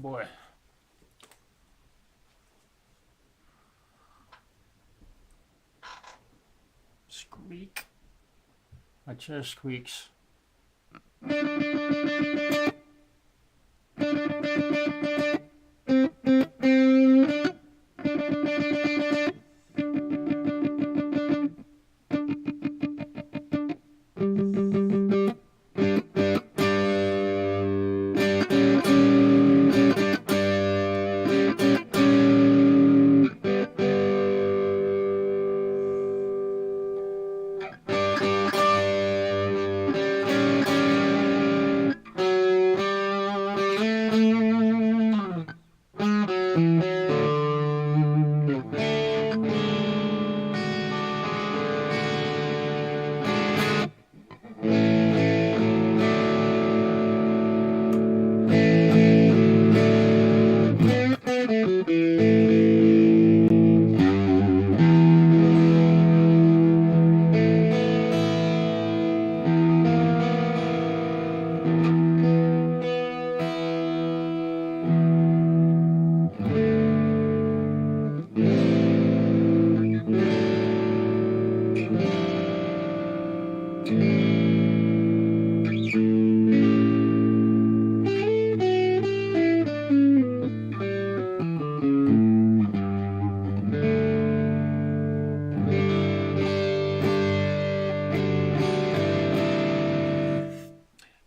boy. Squeak. My chair squeaks.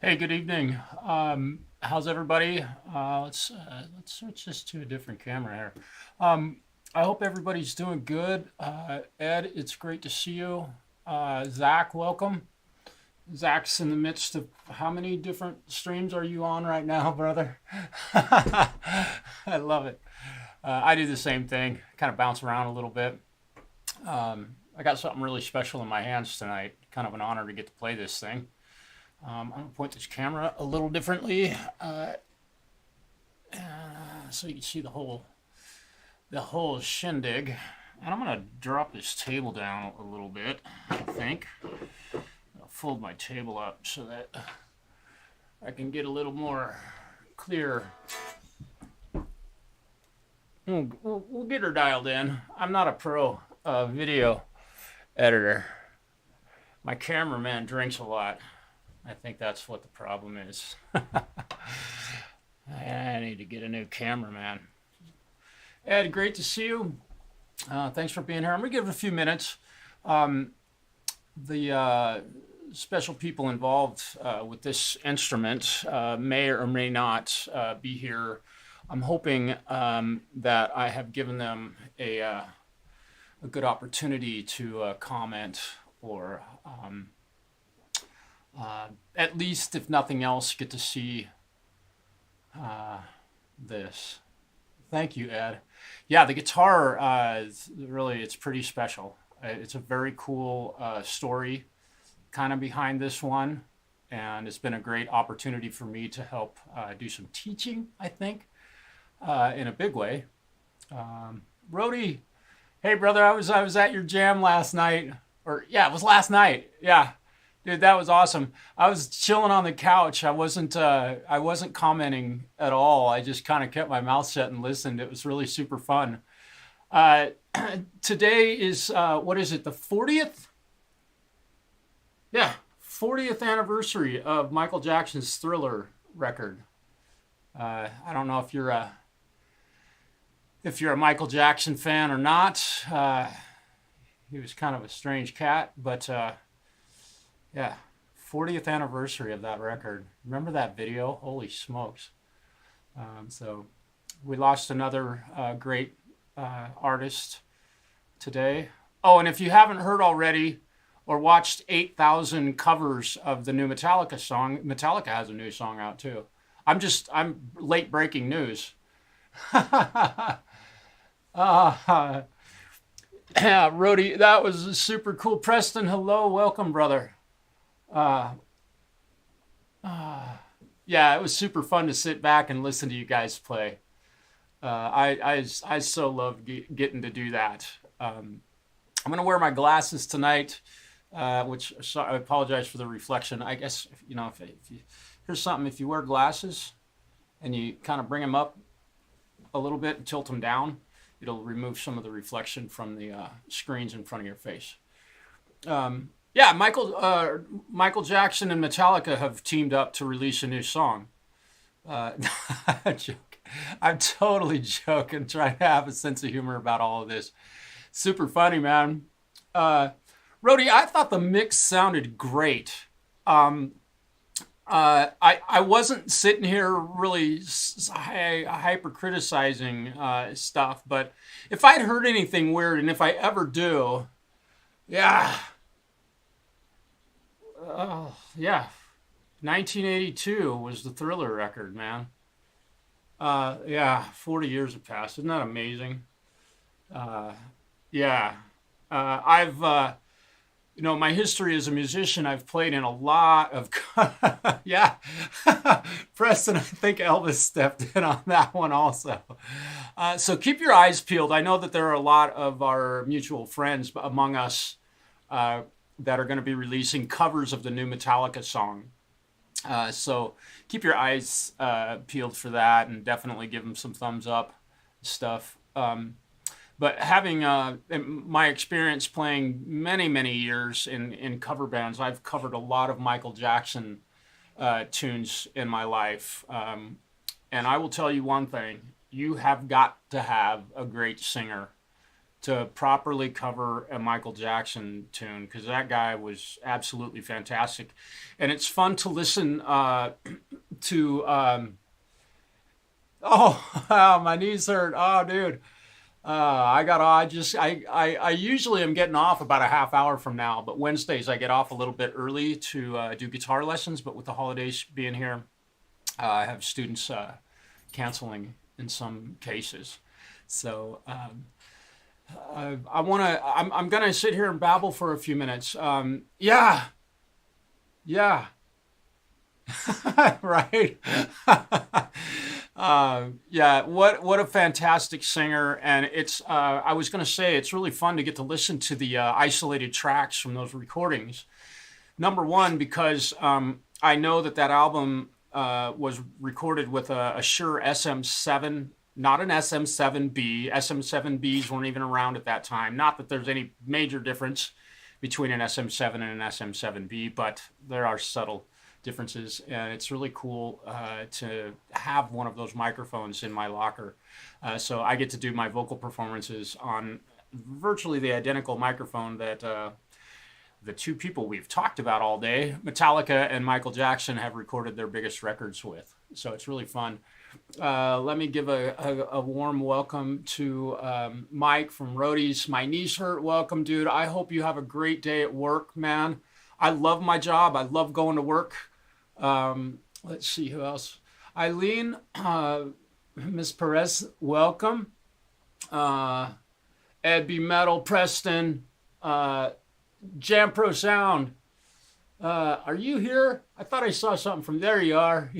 Hey, good evening. How's everybody? Let's switch this to a different camera here. I hope everybody's doing good. Ed, it's great to see you. Zach, welcome. Zach's in the midst of how many different streams are you on right now, brother? I love it. I do the same thing, kind of bounce around a little bit. I got something really special in my hands tonight. Kind of an honor to get to play this thing. I'm going to point this camera a little differently so you can see the whole shindig. And I'm going to drop this table down a little bit, I think. I'll fold my table up so that I can get a little more clear. We'll get her dialed in. I'm not a pro video editor. My cameraman drinks a lot. I think that's what the problem is. I need to get a new cameraman. Ed, great to see you. Thanks for being here. I'm going to give it a few minutes. The special people involved with this instrument may or may not be here. I'm hoping that I have given them a good opportunity to comment or at least, if nothing else, get to see this. Thank you, Ed. Yeah, the guitar, really, it's pretty special. It's a very cool story kind of behind this one. And it's been a great opportunity for me to help do some teaching, I think, in a big way. Rody, hey, brother, I was at your jam last night. Or, yeah, it was last night. Yeah. Dude, that was awesome. I was chilling on the couch. I wasn't commenting at all. I just kind of kept my mouth shut and listened. It was really super fun. Today is what is it? The 40th? Yeah, 40th anniversary of Michael Jackson's Thriller record. I don't know if you're a Michael Jackson fan or not. He was kind of a strange cat, but. Yeah, 40th anniversary of that record. Remember that video? Holy smokes. So we lost another great artist today. Oh, and if you haven't heard already or watched 8,000 covers of the new Metallica song, Metallica has a new song out too. I'm late breaking news. Yeah, Rody, that was super cool. Preston, hello, welcome, brother. Yeah, it was super fun to sit back and listen to you guys play. I so love getting to do that. I'm gonna wear my glasses tonight, which I apologize for the reflection. I guess if you here's something. If you wear glasses and you kind of bring them up a little bit and tilt them down. It'll remove some of the reflection from the screens in front of your face. Yeah, Michael Jackson and Metallica have teamed up to release a new song. Uh, joke. I'm totally joking, trying to have a sense of humor about all of this. Super funny, man. Uh, Rody, I thought the mix sounded great. Um, I wasn't sitting here really hyper criticizing stuff, but if I'd heard anything weird, and if I ever do, yeah, yeah, 1982 was the Thriller record, man. Yeah, 40 years have passed. Isn't that amazing? Uh, yeah, I've my history as a musician, I've played in a lot of, yeah, Preston, I think Elvis stepped in on that one also. So keep your eyes peeled. I know that there are a lot of our mutual friends among us uh, that are going to be releasing covers of the new Metallica song. So keep your eyes peeled for that, and definitely give them some thumbs up stuff. But having my experience playing many years in cover bands, I've covered a lot of Michael Jackson tunes in my life. And I will tell you one thing: you have got to have a great singer to properly cover a Michael Jackson tune, because that guy was absolutely fantastic. And it's fun to listen to. Oh, wow, my knees hurt. Oh, dude. I usually am getting off about a half hour from now, but Wednesdays I get off a little bit early to do guitar lessons. But with the holidays being here, I have students canceling in some cases. So I'm gonna sit here and babble for a few minutes. Yeah, yeah, right. Yeah, what a fantastic singer, and it's. I was going to say it's really fun to get to listen to the isolated tracks from those recordings. Number one, because I know that album was recorded with a Shure SM7, not an SM7B. SM7Bs weren't even around at that time. Not that there's any major difference between an SM7 and an SM7B, but there are subtle differences, and it's really cool to have one of those microphones in my locker. So I get to do my vocal performances on virtually the identical microphone that the two people we've talked about all day, Metallica and Michael Jackson, have recorded their biggest records with. So it's really fun. Let me give a warm welcome to Mike from Roadies. My knees hurt. Welcome, dude. I hope you have a great day at work, man. I love my job. I love going to work. Let's see who else. Eileen, Miss Perez, welcome. Ed B. Metal, Preston, Jam Pro Sound. Are you here? I thought I saw something from there. You are.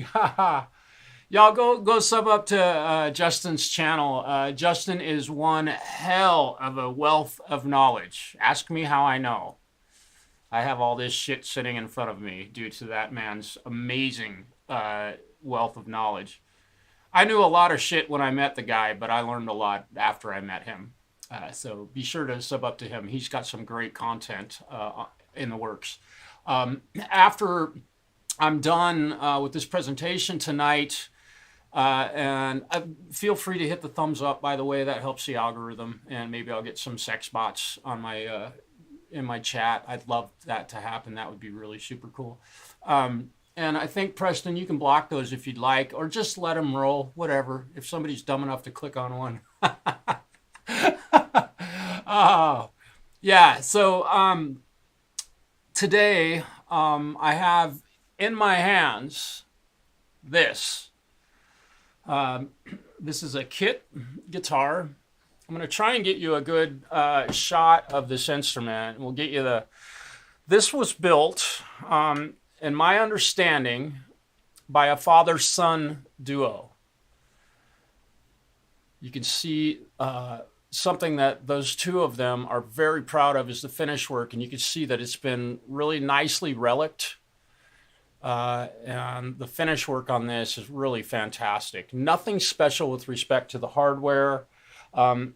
Y'all go sub up to Justin's channel. Justin is one hell of a wealth of knowledge. Ask me how I know. I have all this shit sitting in front of me due to that man's amazing wealth of knowledge. I knew a lot of shit when I met the guy, but I learned a lot after I met him. So be sure to sub up to him. He's got some great content in the works. After I'm done with this presentation tonight, and feel free to hit the thumbs up, by the way. That helps the algorithm, and maybe I'll get some sex bots on my in my chat. I'd love that to happen. That would be really super cool. And I think, Preston, you can block those if you'd like, or just let them roll, whatever, if somebody's dumb enough to click on one. Oh, yeah. So today I have in my hands this. This is a kit guitar. I'm going to try and get you a good shot of this instrument. We'll get you this was built, in my understanding, by a father-son duo. You can see something that those two of them are very proud of is the finish work, and you can see that it's been really nicely relicked. And the finish work on this is really fantastic. Nothing special with respect to the hardware.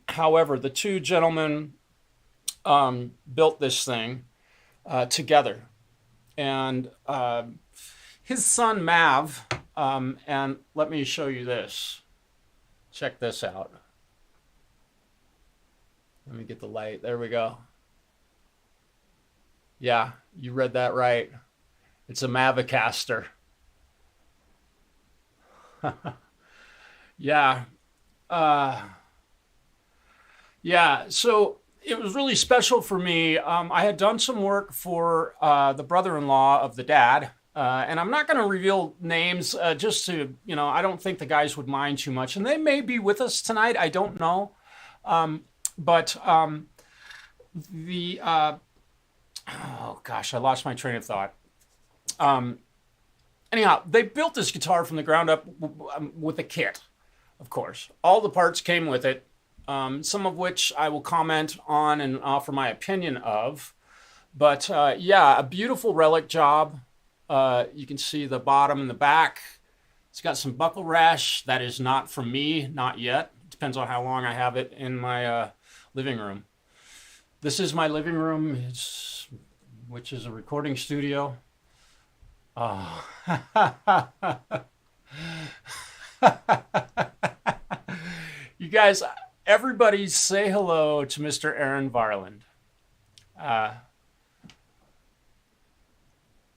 However, the two gentlemen built this thing together. And his son Mav, and let me show you this. Check this out. Let me get the light. There we go. Yeah, you read that right. It's a Mavicaster. Yeah. Uh, yeah. So it was really special for me. I had done some work for the brother-in-law of the dad. And I'm not going to reveal names just to, I don't think the guys would mind too much. And they may be with us tonight. I don't know. But the, oh gosh, I lost my train of thought. Um, Anyhow, they built this guitar from the ground up with a kit, of course. All the parts came with it, some of which I will comment on and offer my opinion of. But yeah, a beautiful relic job. You can see the bottom and the back. It's got some buckle rash. That is not from me, not yet. It depends on how long I have it in my living room. This is my living room, which is a recording studio. Oh. You guys, everybody say hello to Mr. Aaron Varland. Uh,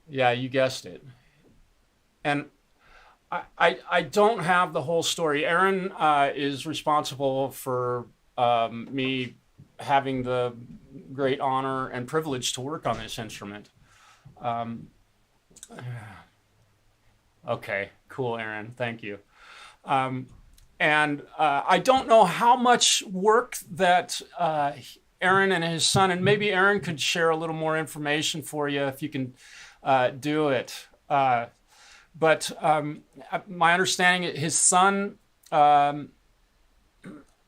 yeah, you guessed it. And I don't have the whole story. Aaron is responsible for me having the great honor and privilege to work on this instrument. Um, okay, cool, Aaron. Thank you. Um, and I don't know how much work that Aaron and his son, and maybe Aaron could share a little more information for you if you can do it. But my understanding, his son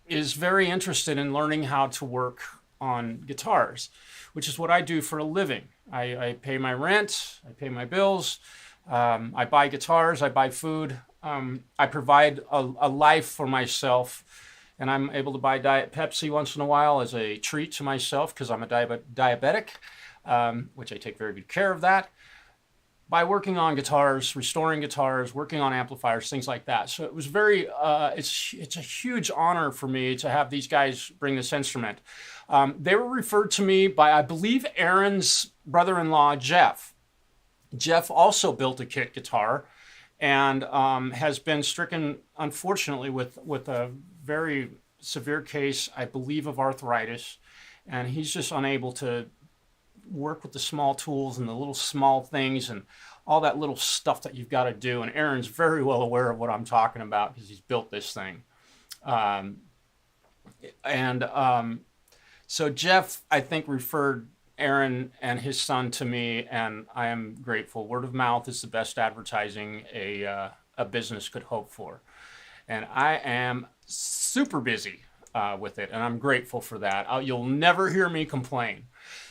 is very interested in learning how to work on guitars, which is what I do for a living. I pay my rent, I pay my bills, I buy guitars, I buy food, I provide a life for myself, and I'm able to buy Diet Pepsi once in a while as a treat to myself because I'm a diabetic, which I take very good care of that by working on guitars, restoring guitars, working on amplifiers, things like that. So it was very, it's a huge honor for me to have these guys bring this instrument. They were referred to me by, I believe, Aaron's brother-in-law, Jeff. Jeff also built a kit guitar and has been stricken, unfortunately, with a very severe case, I believe, of arthritis. And he's just unable to work with the small tools and the little small things and all that little stuff that you've got to do. And Aaron's very well aware of what I'm talking about because he's built this thing. Um, and So Jeff, I think, referred Aaron and his son to me, and I am grateful. Word of mouth is the best advertising a business could hope for. And I am super busy with it, and I'm grateful for that. You'll never hear me complain.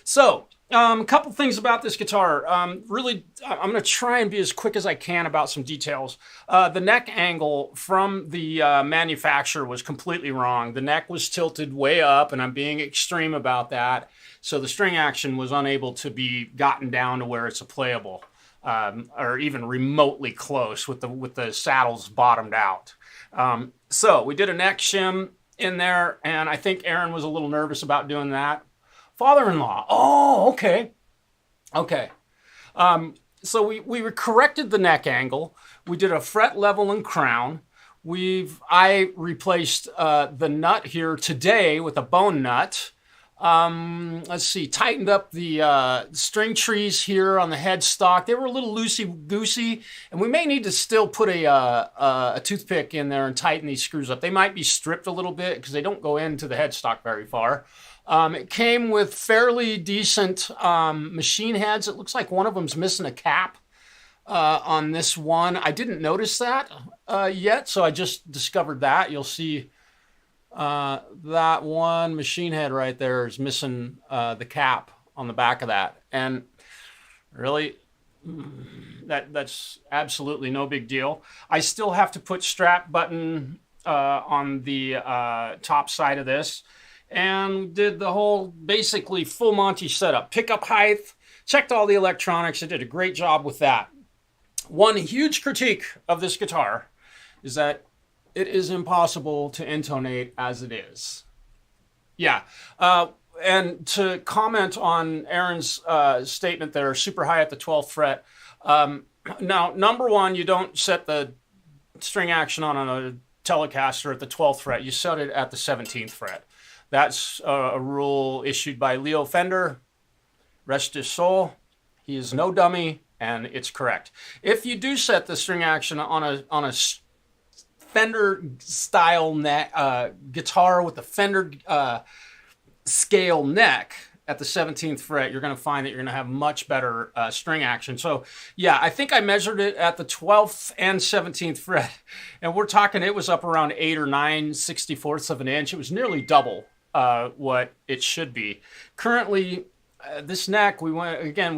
So, a couple things about this guitar. Really, I'm going to try and be as quick as I can about some details. The neck angle from the manufacturer was completely wrong. The neck was tilted way up, and I'm being extreme about that. So the string action was unable to be gotten down to where it's a playable, or even remotely close with the saddles bottomed out. So we did a neck shim in there, and I think Aaron was a little nervous about doing that. Father-in-law. Oh, okay. Okay. So we corrected the neck angle. We did a fret level and crown. I replaced the nut here today with a bone nut. Let's see, tightened up the string trees here on the headstock. They were a little loosey-goosey, and we may need to still put a toothpick in there and tighten these screws up. They might be stripped a little bit because they don't go into the headstock very far. It came with fairly decent machine heads. It looks like one of them's missing a cap on this one. I didn't notice that yet, so I just discovered that. You'll see that one machine head right there is missing the cap on the back of that. And really, That's absolutely no big deal. I still have to put strap button on the top side of this, and did the whole basically full Monty setup. Pickup height, checked all the electronics. I did a great job with that. One huge critique of this guitar is that it is impossible to intonate as it is. Yeah. And to comment on Aaron's statement there, super high at the 12th fret. Now, number one, you don't set the string action on a Telecaster at the 12th fret. You set it at the 17th fret. That's a rule issued by Leo Fender. Rest his soul. He is no dummy, and it's correct. If you do set the string action on a Fender style guitar with a Fender scale neck at the 17th fret, you're going to find that you're going to have much better string action. So yeah, I think I measured it at the 12th and 17th fret, and we're talking it was up around 8 or 9/64ths of an inch. It was nearly double what it should be. Currently, this neck, we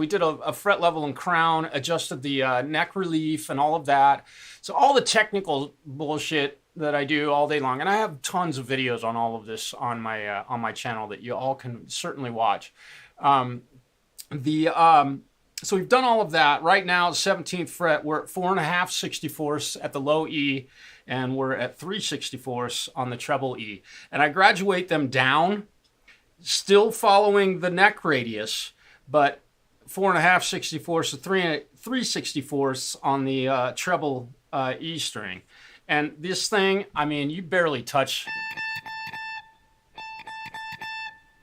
did a fret level and crown, adjusted the neck relief and all of that. So all the technical bullshit that I do all day long, and I have tons of videos on all of this on my channel that you all can certainly watch. So we've done all of that. Right now, 17th fret, we're at 4.5/64ths at the low E, and we're at 3/64ths on the treble E. And I graduate them down, still following the neck radius, but 4.5/64ths to 3/64ths on the treble E string. And this thing, I mean, you barely touch.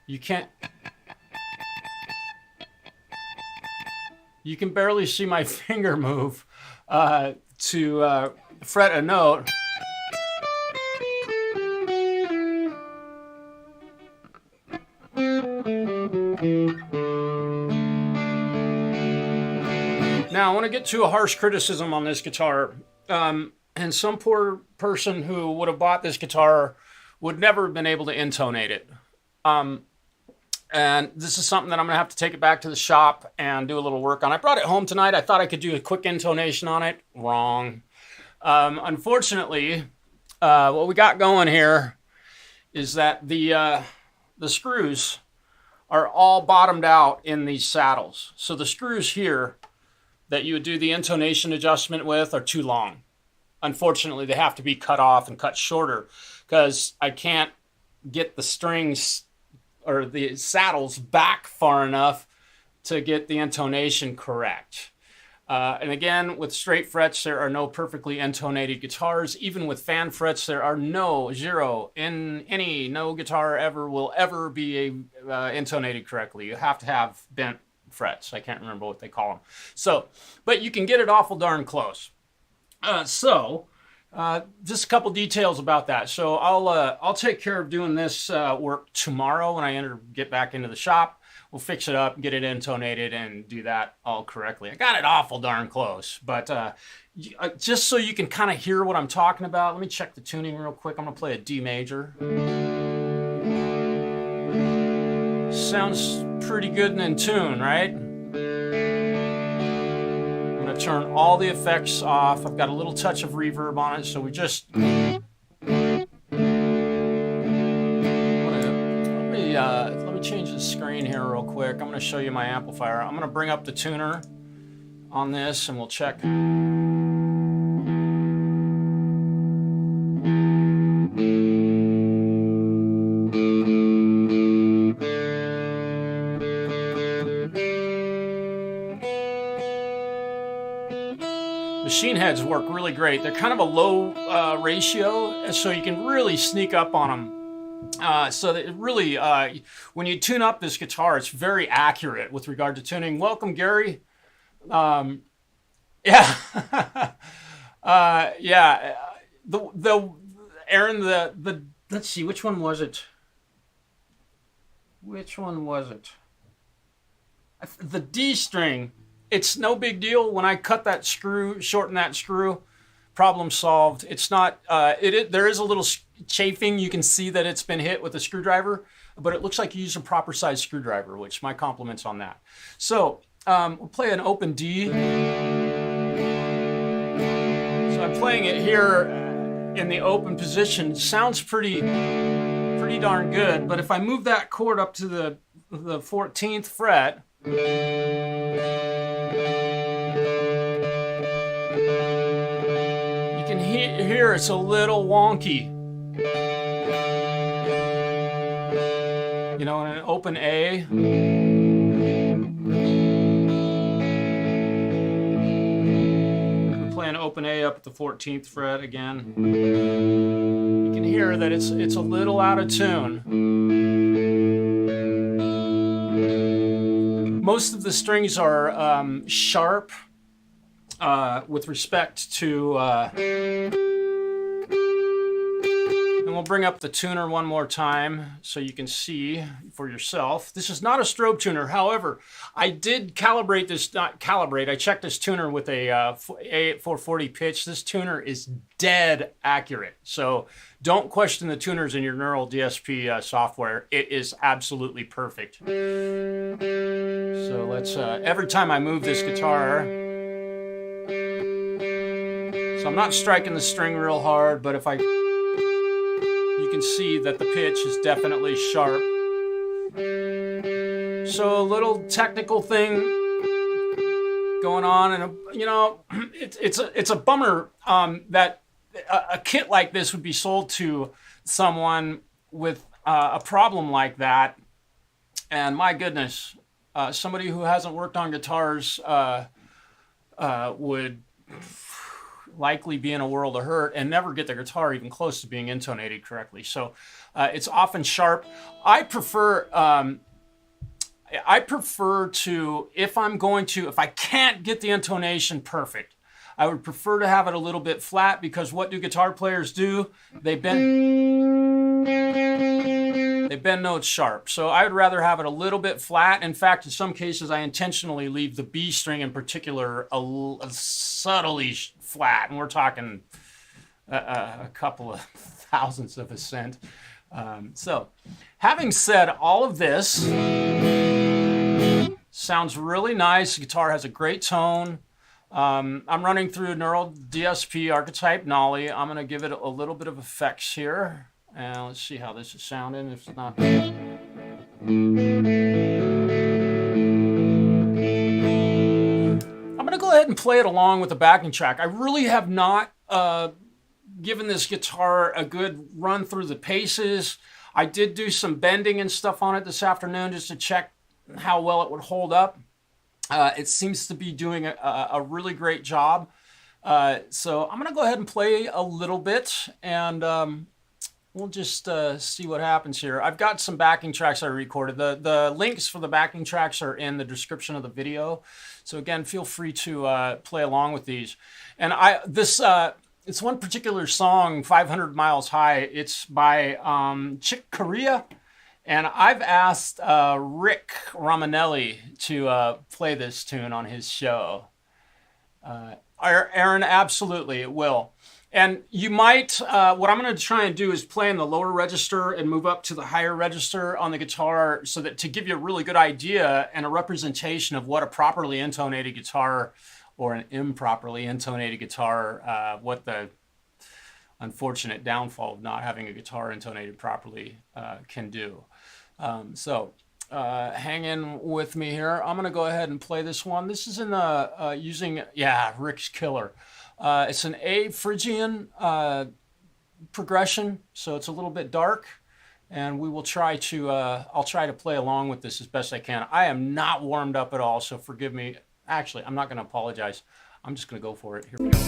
You can't. You can barely see my finger move to fret a note. Now, I want to get to a harsh criticism on this guitar. And some poor person who would have bought this guitar would never have been able to intonate it. And this is something that I'm going to have to take it back to the shop and do a little work on. I brought it home tonight. I thought I could do a quick intonation on it. Wrong. Unfortunately, what we got going here is that the screws are all bottomed out in these saddles. So the screws here that you would do the intonation adjustment with are too long. Unfortunately, they have to be cut off and cut shorter because I can't get the strings or the saddles back far enough to get the intonation correct. And again, with straight frets, there are no perfectly intonated guitars. Even with fan frets, there are no guitar ever will ever be intonated correctly. You have to have bent frets. I can't remember what they call them. So, but you can get it awful darn close. Just a couple details about that. So I'll take care of doing this work tomorrow when I get back into the shop. We'll fix it up, get it intonated, and do that all correctly. I got it awful darn close, but just so you can kind of hear what I'm talking about, let me check the tuning real quick. I'm gonna play a D major. Sounds pretty good and in tune, right? Turn all the effects off. I've got a little touch of reverb on it, so we just let me change the screen here real quick. I'm going to show you my amplifier. I'm going to bring up the tuner on this, and we'll check. Machine heads work really great. They're kind of a low ratio, so you can really sneak up on them. So that it really, when you tune up this guitar, it's very accurate with regard to tuning. Welcome, Gary. Yeah. Yeah. Aaron, let's see, which one was it? The D string. It's no big deal. When I cut that screw, shorten that screw, problem solved. It's not, there is a little chafing. You can see that it's been hit with a screwdriver, but it looks like you used a proper size screwdriver, which my compliments on that. So we'll play an open D. So I'm playing it here in the open position. It sounds pretty darn good. But if I move that chord up to the 14th fret, you can hear it's a little wonky. You know, in an open A. Playing open A up at the 14th fret again. You can hear that it's a little out of tune. Most of the strings are sharp with respect to, and we'll bring up the tuner one more time so you can see for yourself. This is not a strobe tuner. However, I did calibrate this, not calibrate, I checked this tuner with a A8440 pitch. This tuner is dead accurate. So don't question the tuners in your Neural DSP software. It is absolutely perfect. So let's, every time I move this guitar, so I'm not striking the string real hard, but if you can see that the pitch is definitely sharp. So a little technical thing going on, and you know, it's a bummer that a kit like this would be sold to someone with a problem like that. And my goodness, somebody who hasn't worked on guitars would likely be in a world of hurt and never get their guitar even close to being intonated correctly. So it's often sharp. I prefer to, if I can't get the intonation perfect, I would prefer to have it a little bit flat, because what do guitar players do? They bend notes sharp. So I would rather have it a little bit flat. In fact, in some cases, I intentionally leave the B string in particular a subtly flat, and we're talking a couple of thousandths of a cent. So having said all of this, sounds really nice. The guitar has a great tone. I'm running through Neural DSP Archetype Nolly. I'm going to give it a little bit of effects here. And let's see how this is sounding. If it's not... I'm going to go ahead and play it along with the backing track. I really have not given this guitar a good run through the paces. I did do some bending and stuff on it this afternoon just to check how well it would hold up. It seems to be doing a really great job. So I'm going to go ahead and play a little bit, and we'll just see what happens here. I've got some backing tracks I recorded. The links for the backing tracks are in the description of the video. So again, feel free to play along with these. And it's one particular song, 500 Miles High. It's by Chick Corea. And I've asked Rick Romanelli to play this tune on his show. Aaron, absolutely, it will. And you might, what I'm going to try and do is play in the lower register and move up to the higher register on the guitar, so that to give you a really good idea and a representation of what a properly intonated guitar or an improperly intonated guitar, what the unfortunate downfall of not having a guitar intonated properly can do. So hang in with me here. I'm going to go ahead and play this one. This is in the using, Rick's Killer. It's an A Phrygian progression, so it's a little bit dark, and we will try to, I'll try to play along with this as best I can. I am not warmed up at all, so forgive me. Actually, I'm not going to apologize. I'm just going to go for it. Here we go.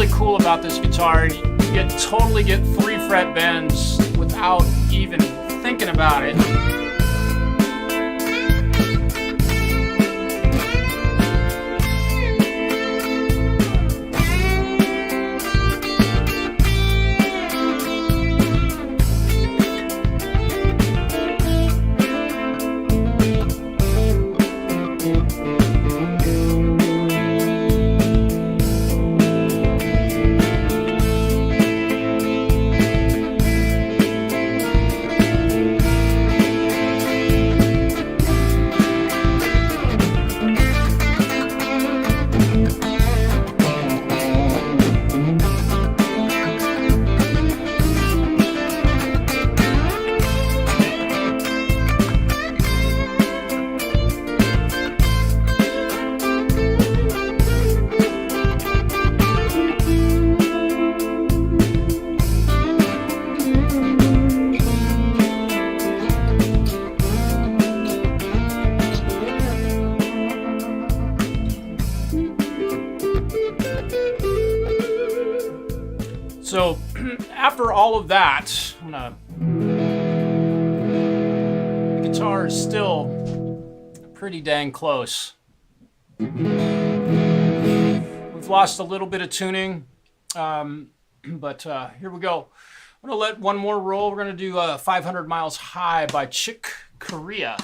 really cool about this guitar, you totally get 3-fret bends without even thinking about it. So after all of that, the guitar is still pretty dang close. We've lost a little bit of tuning, but here we go. I'm gonna let one more roll. We're gonna do 500 Miles High by Chick Corea.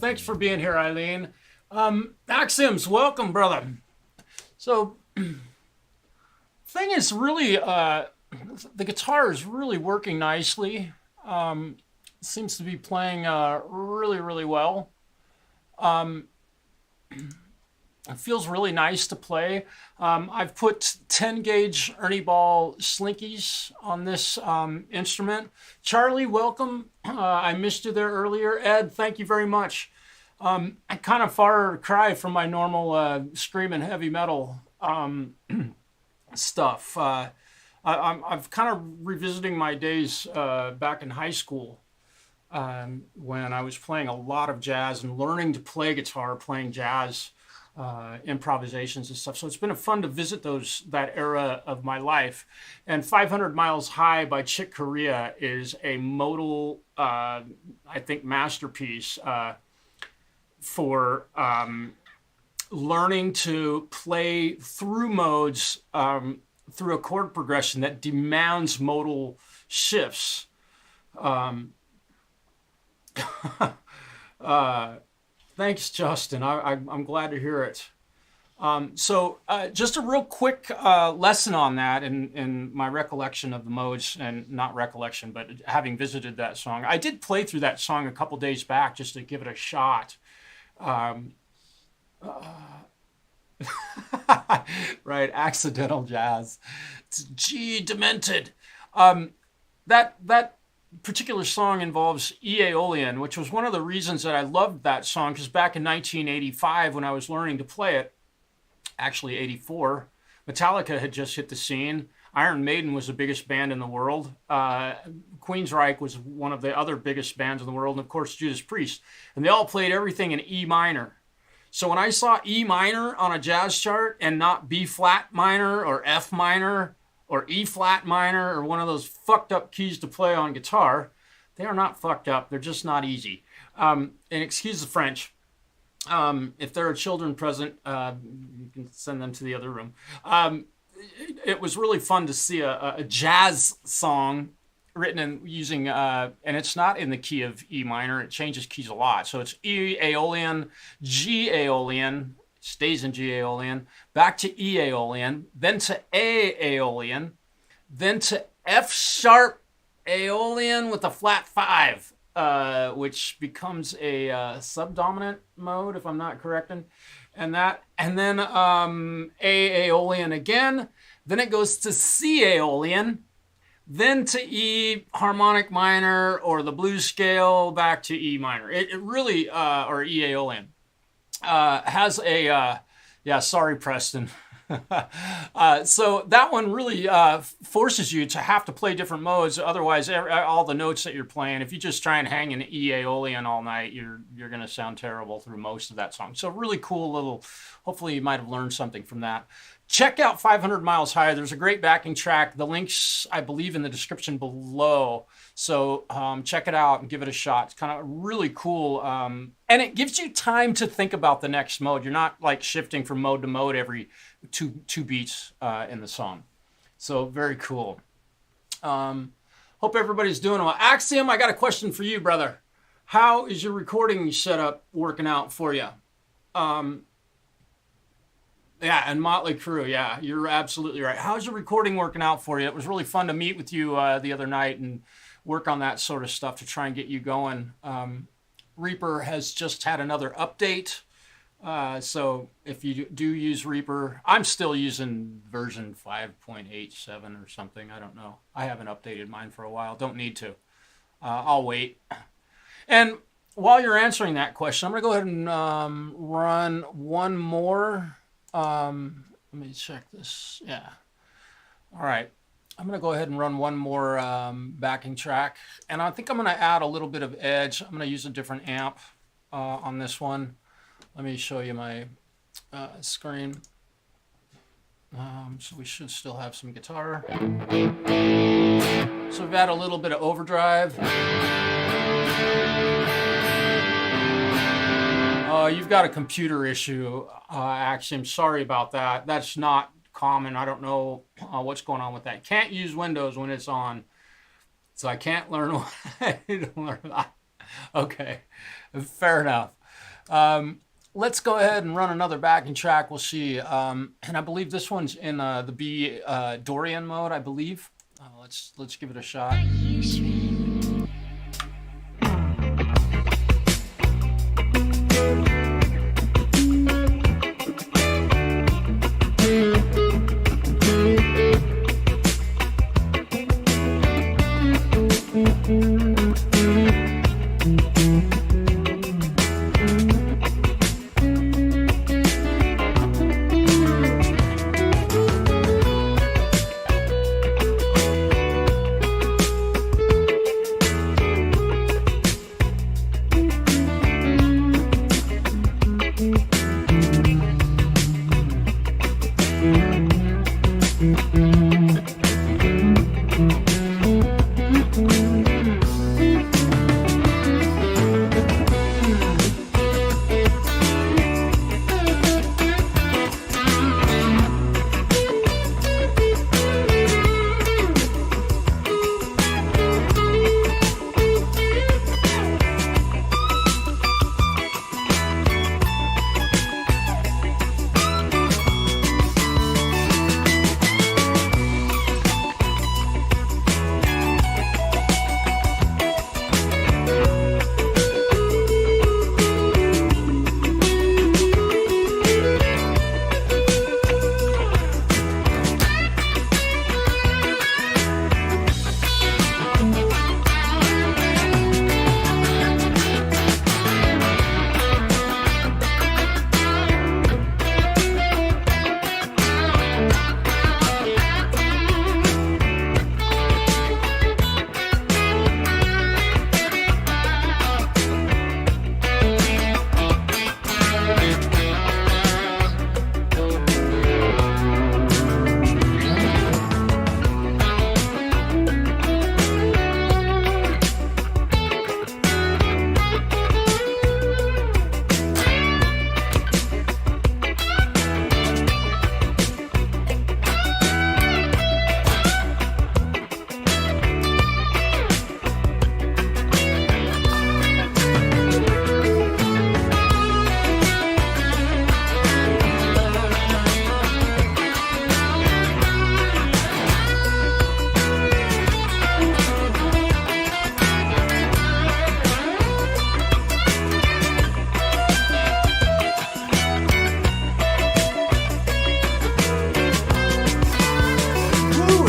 Thanks for being here, Eileen. Maxims, welcome, brother. So, thing is really, the guitar is really working nicely. Seems to be playing really, really well. It feels really nice to play. I've put 10 gauge Ernie Ball slinkies on this instrument. Charlie, welcome. I missed you there earlier. Ed, thank you very much. I kind of far cry from my normal screaming heavy metal stuff. I'm kind of revisiting my days back in high school when I was playing a lot of jazz and learning to play guitar, playing jazz improvisations and stuff. So it's been fun to visit that era of my life. And 500 Miles High by Chick Corea is a modal, I think, masterpiece for learning to play through modes through a chord progression that demands modal shifts. Thanks, Justin. I'm glad to hear it. So just a real quick lesson on that in my recollection of the modes, and not recollection, but having visited that song. I did play through that song a couple days back just to give it a shot. Right, accidental jazz. It's G demented. That particular song involves E. Aeolian, which was one of the reasons that I loved that song, because back in 1985 when I was learning to play it, actually 84, Metallica had just hit the scene. Iron Maiden was the biggest band in the world. Queensryche was one of the other biggest bands in the world, and of course Judas Priest. And they all played everything in E minor. So when I saw E minor on a jazz chart and not B flat minor or F minor or E flat minor or one of those fucked up keys to play on guitar, they are not fucked up. They're just not easy. And excuse the French. If there are children present, you can send them to the other room. It was really fun to see a jazz song written and using, and it's not in the key of E minor. It changes keys a lot. So it's E Aeolian, G Aeolian, stays in G Aeolian, back to E Aeolian, then to A Aeolian, then to F sharp Aeolian with a flat 5, which becomes a subdominant mode, if I'm not correcting. And then A Aeolian again, then it goes to C Aeolian, then to E harmonic minor or the blues scale, back to E minor. It really, or E Aeolian, has a, yeah, sorry, Preston. So that one really forces you to have to play different modes. Otherwise, all the notes that you're playing, if you just try and hang an E Aeolian all night, you're going to sound terrible through most of that song. So really cool little, hopefully you might have learned something from that. Check out 500 Miles High. There's a great backing track. The link's, I believe, in the description below. So check it out and give it a shot. It's kind of really cool. And it gives you time to think about the next mode. You're not like shifting from mode to mode every two beats in the song. So very cool. Hope everybody's doing well. Axiom, I got a question for you, brother. How is your recording setup working out for you? Yeah, and Motley Crue. Yeah, you're absolutely right. How's your recording working out for you? It was really fun to meet with you the other night and work on that sort of stuff to try and get you going. Reaper has just had another update. So if you do use Reaper, I'm still using version 5.87 or something. I don't know. I haven't updated mine for a while. Don't need to. I'll wait. And while you're answering that question, I'm going to go ahead and run one more. Let me check this. Yeah. All right. I'm going to go ahead and run one more backing track. And I think I'm going to add a little bit of edge. I'm going to use a different amp on this one. Let me show you my screen. So we should still have some guitar. So we've had a little bit of overdrive. You've got a computer issue, actually. I'm sorry about that. That's not common. I don't know what's going on with that. Can't use Windows when it's on. So I can't learn that. Okay, fair enough. Let's go ahead and run another backing track. We'll see. And I believe this one's in the B Dorian mode, I believe. Let's give it a shot.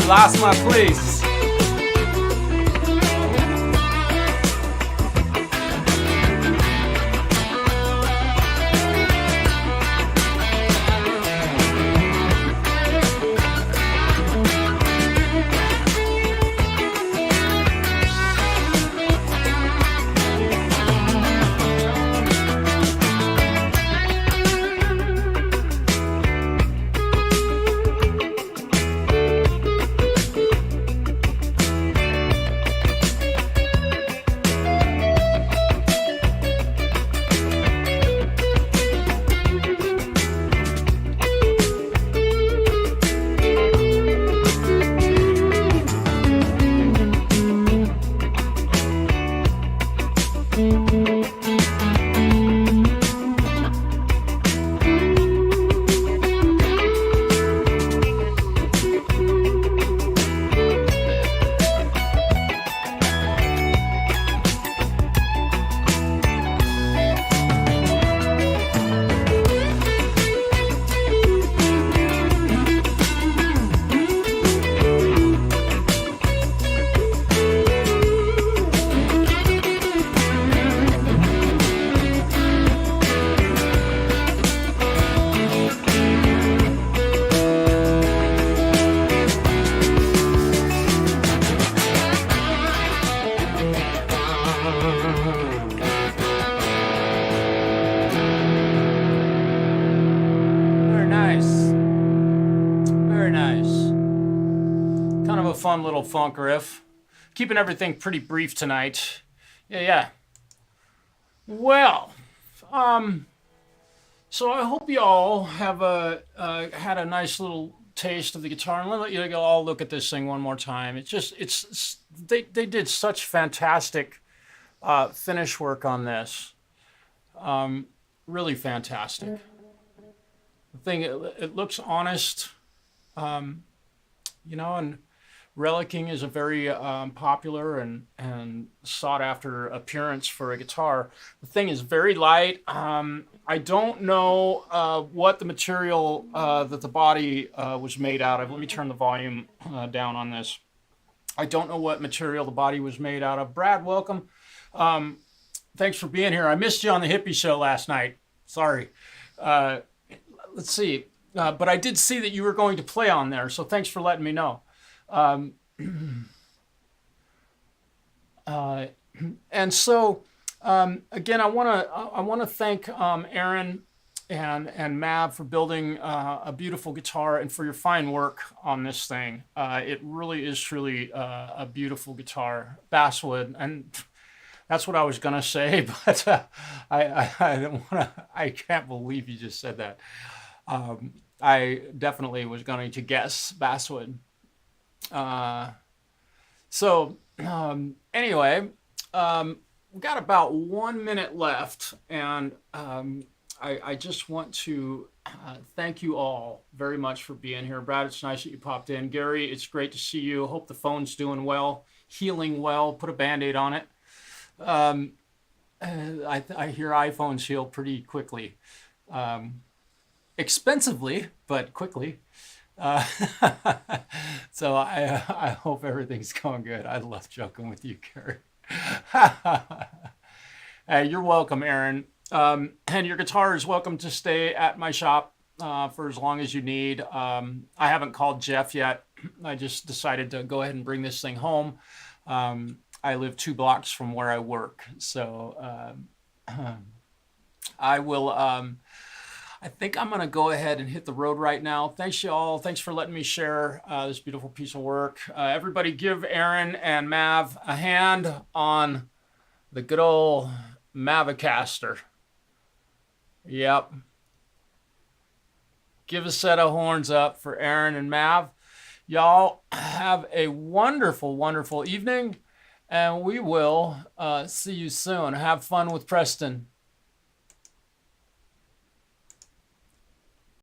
Lost my place. Fun little funk riff. Keeping everything pretty brief tonight. Yeah. Well, so I hope you all have had a nice little taste of the guitar, and let you all look at this thing one more time. They did such fantastic finish work on this. really fantastic. The thing, it looks honest, and relicking is a very popular and sought after appearance for a guitar. The thing is very light. I don't know what the material that the body was made out of. Let me turn the volume down on this. I don't know what material the body was made out of. Brad, welcome. Thanks for being here. I missed you on the hippie show last night. Sorry. Uh, let's see. But I did see that you were going to play on there, so thanks for letting me know. Um, uh, and so again, I want to thank Aaron and Mav for building a beautiful guitar and for your fine work on this thing. It really is truly a beautiful guitar, basswood, and that's what I was gonna say, but I don't want to. I can't believe you just said that. I definitely was going to guess basswood. Uh, anyway, we've got about 1 minute left, and I just want to thank you all very much for being here. Brad, it's nice that you popped in. Gary, it's great to see you. Hope the phone's doing well, healing well. Put a band-aid on it. Um, I hear iPhones heal pretty quickly, um, expensively, but quickly. Uh, so I hope everything's going good. I love joking with you, Gary. Hey, you're welcome, Aaron. And your guitar is welcome to stay at my shop for as long as you need. I haven't called Jeff yet. I just decided to go ahead and bring this thing home. I live 2 blocks from where I work, so I will. I think I'm gonna go ahead and hit the road right now. Thanks you all. Thanks for letting me share this beautiful piece of work. Everybody, give Aaron and Mav a hand on the good old Mavicaster. Yep. Give a set of horns up for Aaron and Mav. Y'all have a wonderful, wonderful evening, and we will see you soon. Have fun with Preston.